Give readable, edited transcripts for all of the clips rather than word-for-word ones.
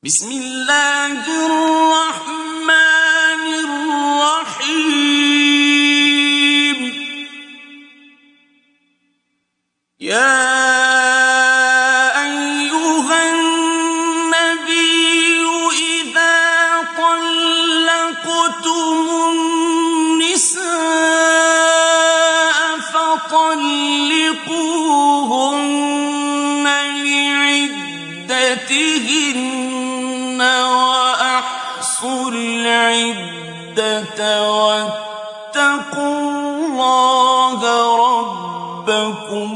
बिस्मिल्लाहिर्रहमानिर्रहीम। या अय्युहन नबिय्यु इज़ा तल्लक़्तुमुन निसाअ फतल्लिक़ूहुन्ना लि'iद्दतिहिन्ना وأحصوا العدة واتقوا الله ربكم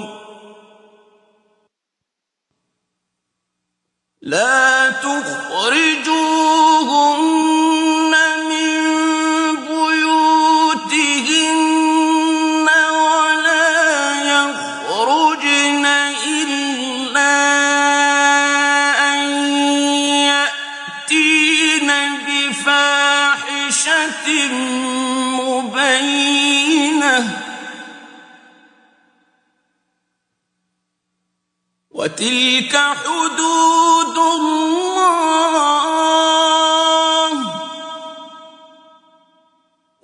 لا تخرجوهن من بيوتهن ولا يخرجن إلا أن يأتين بفاحشة مبينة وتلك حدود الله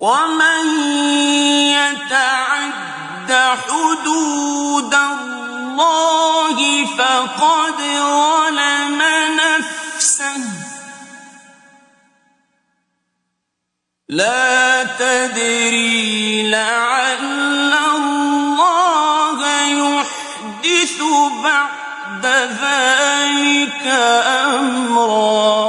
ومن يتعد حدود الله فقد ظلم نفسه لا تدري لعل الله يحدث بعد ذلك أمرا।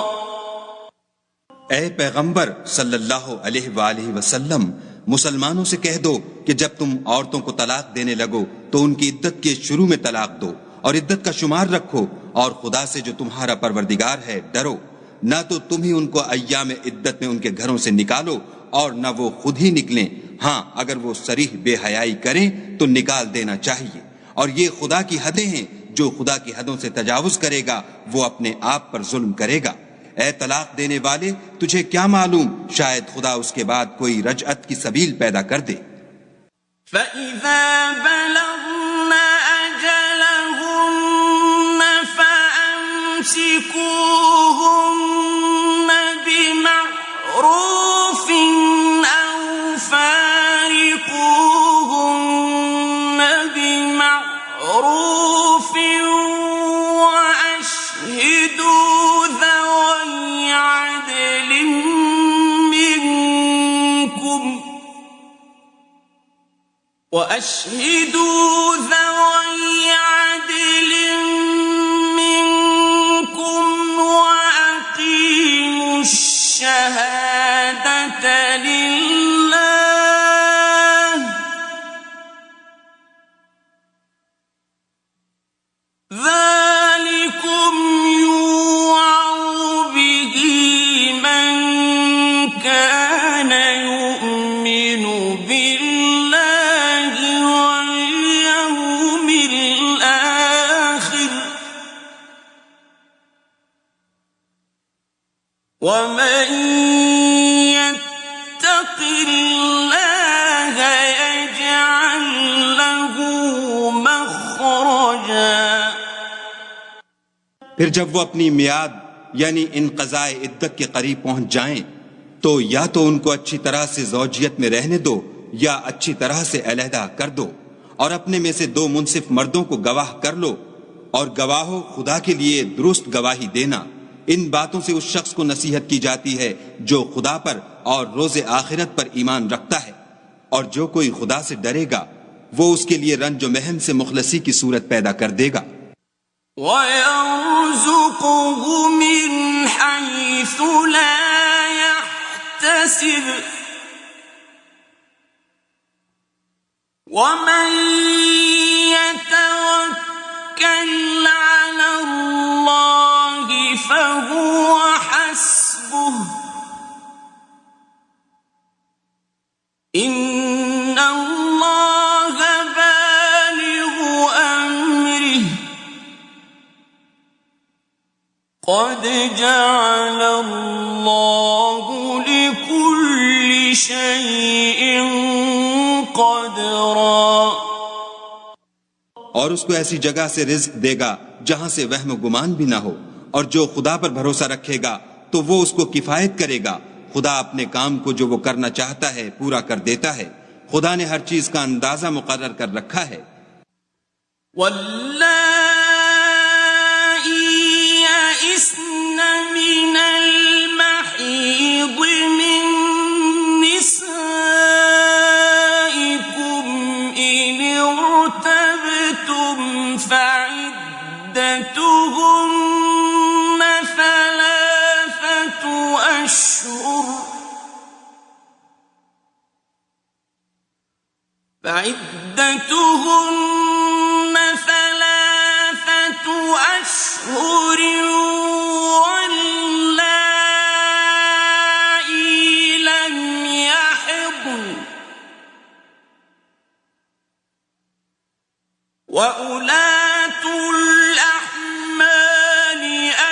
ऐ पैगंबर सल्लल्लाहु अलैहि वसल्लम, मुसलमानों से कह दो कि जब तुम औरतों को तलाक देने लगो तो उनकी इद्दत के शुरू में तलाक दो और इद्दत का शुमार रखो और खुदा से जो तुम्हारा परवरदिगार है डरो। न तो तुम ही उनको अय्याम इद्दत में उनके घरों से निकालो और न वो खुद ही निकलें। हाँ, अगर वो सरीह बेहयाई करें तो निकाल देना चाहिए। और ये खुदा की हदें हैं, जो खुदा की हदों से तजावुज करेगा वो अपने आप पर जुल्म करेगा। ऐ तलाक देने वाले, तुझे क्या मालूम, शायद खुदा उसके बाद कोई रजअत की सबील पैदा कर दे। فإذا بلغن أجلهن فأمسكوهن بمعروف أو فارقوهن بمعروف وأشهدوا ذوي عدل منكم وأقيموا الشهادة لله ذلكم يوعظ به من كان يؤمن بالله واليوم الآخر ومن يتق الله يجعل له مخرجا। फिर जब वो अपनी मियाद यानी इनक़ज़ाए इद्दत के करीब पहुंच जाएं तो या तो उनको अच्छी तरह से ज़ौजियत में रहने दो या अच्छी तरह से अलहदा कर दो और अपने में से दो मुनसिफ मर्दों को गवाह कर लो और गवाहों खुदा के लिए दुरुस्त गवाही देना। इन बातों से उस शख्स को नसीहत की जाती है जो खुदा पर और रोज़े आखिरत पर ईमान रखता है, और जो कोई खुदा से डरेगा वो उसके लिए रंज महन से मुखलसी की सूरत पैदा कर देगा। وَيَرْزُقْهُ مِنْ حَيْثُ لَا يَحْتَسِبُ وَمَنْ يَتَوَكَّلْ عَلَى اللَّهِ فَهُوَ حَسْبُهُ إِنَّ اللَّهَ بالغ أمره قد جعل الله لكل شيء قدرا। और उसको ऐसी जगह से रिज्क देगा जहां से वहम गुमान भी ना हो, और जो खुदा पर भरोसा रखेगा तो वो उसको किफायत करेगा। खुदा अपने काम को जो वो करना चाहता है पूरा कर देता है। खुदा ने हर चीज का अंदाजा मुकर्रर कर रखा है। فعدتهن ثلاثة أشهر واللائي لم يحضن وأولاة الأحمال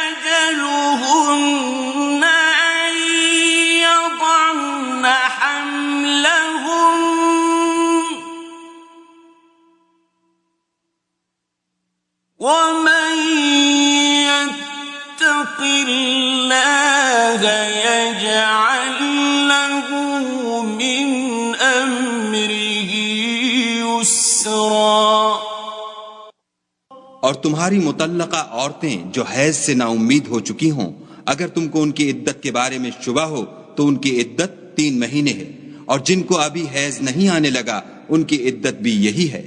أجلهن أن يضعن حملهن ومن يتق الله يجعل له من أمره يسرا। और तुम्हारी मुतल्लका औरतें जो हैज से नाउम्मीद हो चुकी हों, अगर तुमको उनकी इद्दत के बारे में शुबा हो तो उनकी इद्दत 3 महीने है, और जिनको अभी हैज नहीं आने लगा उनकी इद्दत भी यही है।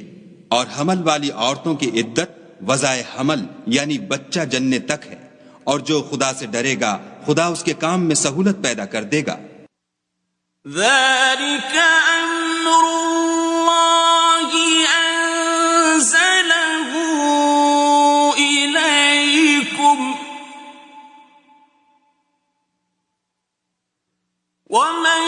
और हमल वाली औरतों की इद्दत वज़ाए हमल यानी बच्चा जन्ने तक है, और जो खुदा से डरेगा खुदा उसके काम में सहूलत पैदा कर देगा। ذلك أمر الله أنزله إليكم ومن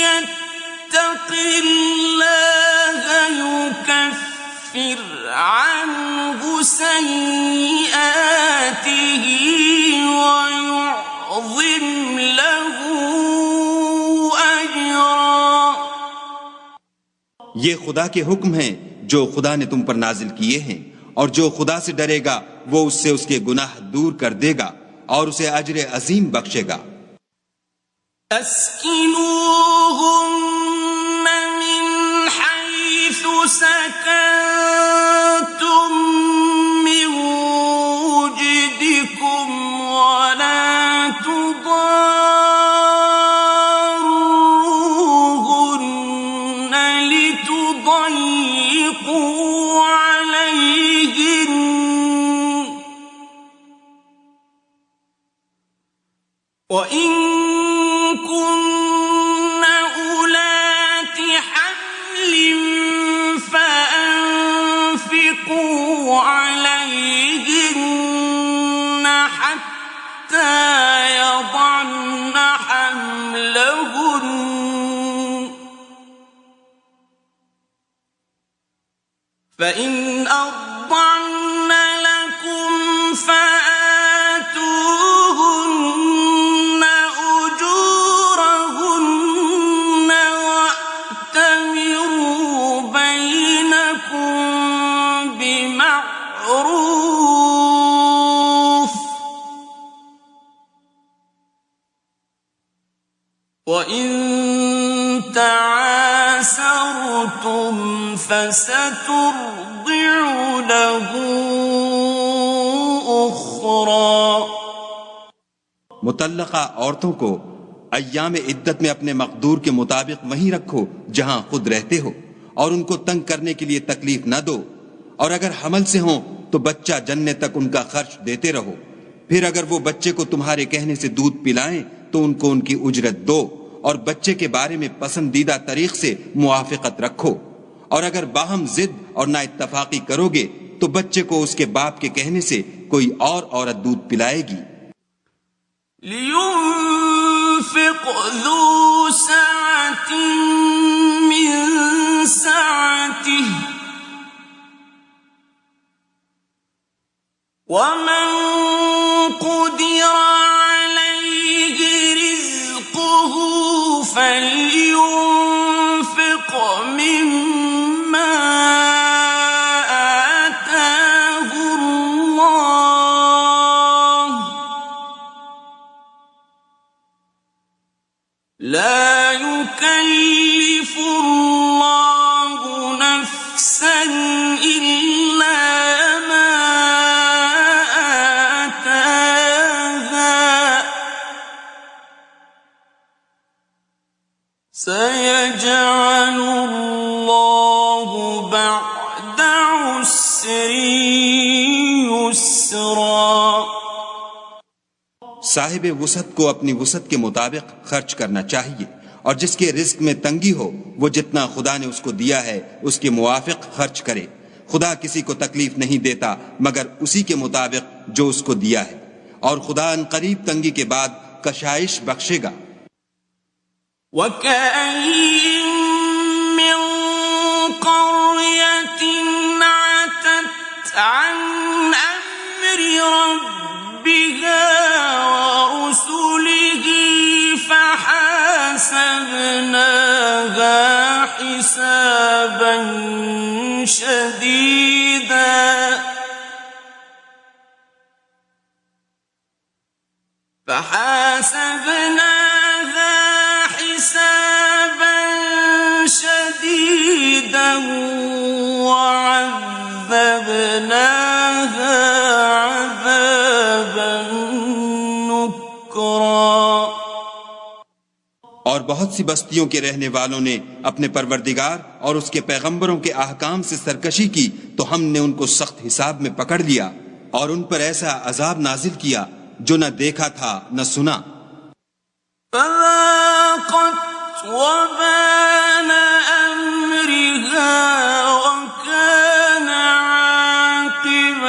يتق الله يكفر عنه سيئاته ويعظم له أجرا। ये खुदा के हुक्म हैं जो खुदा ने तुम पर नाजिल किए हैं, और जो खुदा से डरेगा वो उससे उसके गुनाह दूर कर देगा और उसे अजर अजीम बख्शेगा। अस्किनूहुन्न मिन हैसु सकनतुम मिन वुजदिकुम वला तुदारुहुन्न लितुضयिकू अलैहिन وإن كن أولات حمل فأنفقوا عليهن حتى يضعن حملهن فإن أرضعن لكم فآتوهن أجورهن واعتمروا بينكم بمعروف وإن تعاسرتم فسترضع له أخرى। मुतल्लका औरतों को अय्याम इद्दत में अपने मकदूर के मुताबिक वहीं रखो जहां खुद रहते हो, और उनको तंग करने के लिए तकलीफ न दो। और अगर हमल से हो तो बच्चा जनने तक उनका खर्च देते रहो। फिर अगर वो बच्चे को तुम्हारे कहने से दूध पिलाएं तो उनको उनकी उजरत दो, और बच्चे के बारे में पसंदीदा तरीक से मुआफिकत रखो। और अगर बाहम जिद और ना इत्तफाकी करोगे तो बच्चे को उसके बाप के कहने से कोई और औरत दूध पिलाएगी। लियुन्फिक़ ज़ू सअतिन मिन सअतिही वमन क़ुदिर अलैहि रिज़्क़ुहु फल्युन्फिक़ मिम्मा आताहु अल्लाह لا يكلف الله نفسا إلا ما آتاها سيجعل الله بعد عسر يسرا साहिब वुसअत को अपनी वुसअत के मुताबिक खर्च करना चाहिए और जिसके रिस्क में तंगी हो वो जितना खुदा ने उसको दिया है उसके मुवाफिक खर्च करे। खुदा किसी को तकलीफ नहीं देता मगर उसी के मुताबिक जो उसको दिया है और खुदा अनकरीब तंगी के बाद कशाइश बख्शेगा। وكأين من قرية عتت عن أمر ربها ورسله فحاسبناها حسابا شديدا حسابا شديدا وعذبناها عذابا نكرا और बहुत सी बस्तियों के रहने वालों ने अपने परवरदिगार और उसके पैगंबरों के अहकाम से सरकशी की तो हमने उनको सख्त हिसाब में पकड़ लिया और उन पर ऐसा अजाब नाजिल किया जो न देखा था न सुना। فذاقت وبال أمرها وكان عاقبة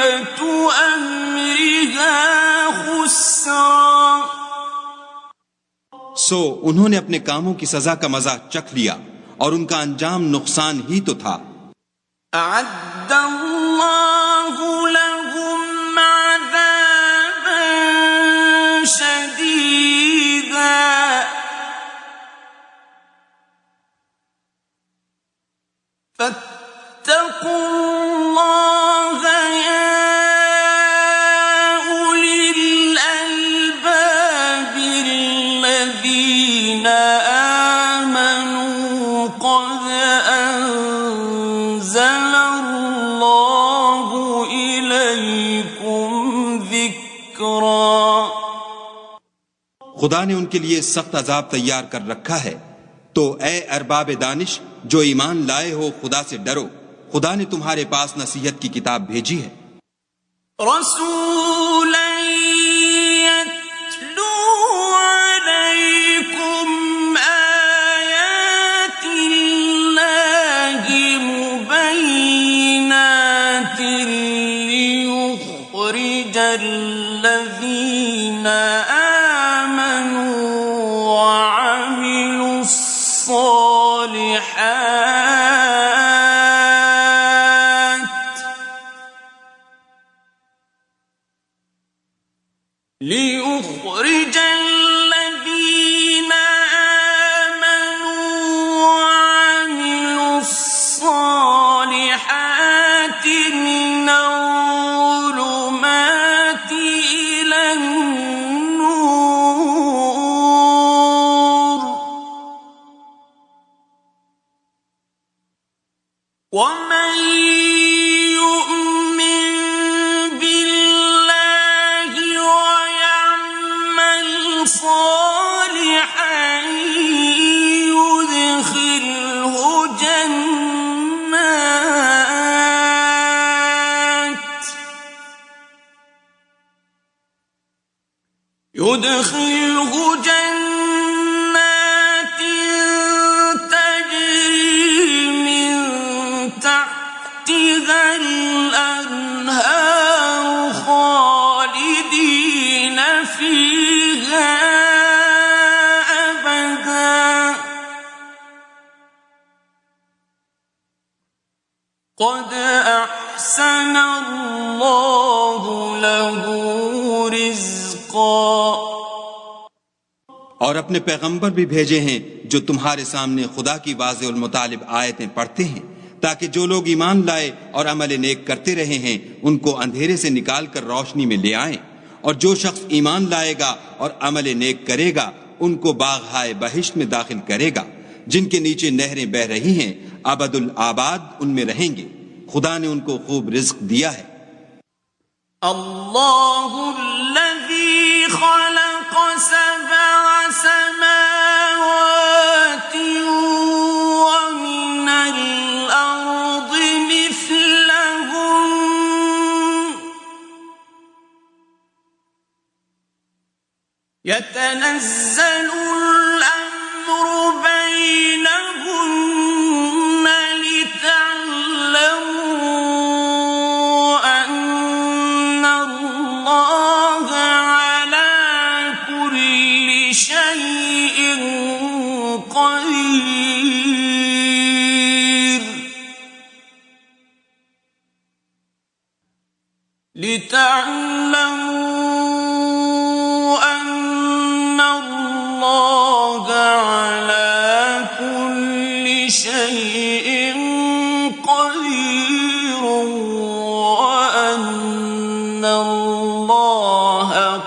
أمرها خسرا सो उन्होंने अपने कामों की सजा का मजा चख लिया और उनका अंजाम नुकसान ही तो था। أعد الله لهم عذابا شديدا فاتقوا الله يا أولي الألباب الذين آمنوا قد أنزل الله إليكم ذكرا खुदा ने उनके लिए सख्त अजाब तैयार कर रखा है तो ए अरबाब दानिश जो ईमान लाए हो खुदा से डरो। खुदा ने तुम्हारे पास नसीहत की किताब भेजी है। रसूला यत्लू अलैकुम आयातिल्लाहि मुबय्यिनातिन लियुखरिजल्लज़ीना आमनू वअमिलुस الصالحات ليخرج الذين آمنوا وعملوا الصالحات من الظلمات إلى النور ومن يؤمن بالله ويعمل صالحا يدخله جنات تجري من تحتها الأنهار خالدين فيها أبدا قد أحسن الله له رزقا और अपने पैगंबर भी भेजे हैं जो तुम्हारे सामने खुदा की वाज़ेह उल मुतालिब आयतें पढ़ते हैं ताकि जो लोग ईमान लाए और अमल नेक करते रहे हैं उनको अंधेरे से निकाल कर रोशनी में ले आएं। और जो शख्स ईमान लाएगा और अमल नेक करेगा उनको बाग़-हाए बहिश्त में दाखिल करेगा जिनके नीचे नहरें बह रही हैं, अबदुल आबाद उनमें रहेंगे। खुदा ने उनको खूब रिज़्क दिया है। अल्लाहुल्लज़ी खलक़ सबअ समावातिन व मिनल अर्दि मिस्लहुन यतनज़्ज़लुल अम्रु बैनहुन्न लितअल्लमू अन्नल्लाह अला कुल्ली शैइन क़दीर लितअल्लमू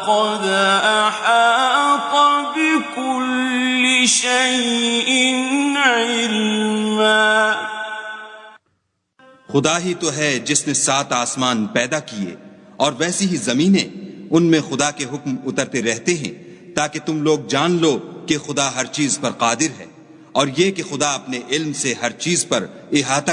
قد أحاط بكل شيء علما। खुदा ही तो है जिसने 7 आसमान पैदा किए और वैसी ही जमीनें, उनमें खुदा के हुक्म उतरते रहते हैं ताकि तुम लोग जान लो कि खुदा हर चीज पर कादिर है और ये कि खुदा अपने इल्म से हर चीज पर इहाता